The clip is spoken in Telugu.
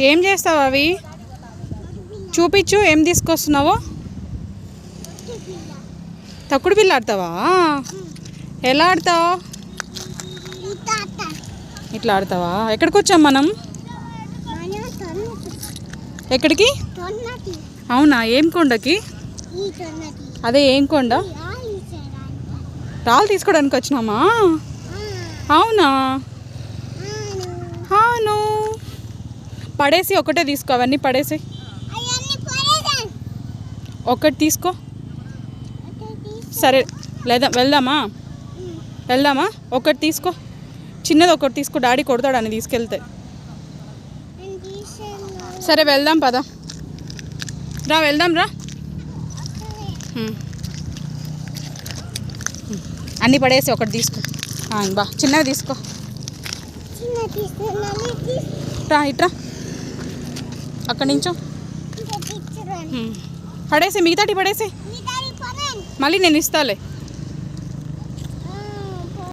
ఏం చేస్తావు అవి చూపించు. ఏం తీసుకొస్తున్నావో? తక్కుడు బిల్ల ఆడతావా? ఎలా ఆడతావు? ఇట్లా ఆడతావా? ఎక్కడికి వచ్చాం మనం? ఎక్కడికి? అవునా? ఏం కొండకి? అదే ఏం కొండ? రాళ్ళు తీసుకోవడానికి వచ్చినామా? అవునా? అవును. పడేసి ఒకటే తీసుకో. అవన్నీ పడేసి ఒకటి తీసుకో. సరే లేదా వెళ్దామా? వెళ్దామా? ఒకటి తీసుకో. చిన్నది ఒకటి తీసుకో. డాడీ కొడతాడు అని తీసుకెళ్తే. సరే వెళ్దాం పద. రా వెళ్దాం రా. అన్నీ పడేసి ఒకటి తీసుకో. బా చిన్నది తీసుకో. రా ఇట్రా. అక్కడి నుంచో పడేసి మిగతాటి పడేసి మళ్ళీ నేను ఇస్తాలే.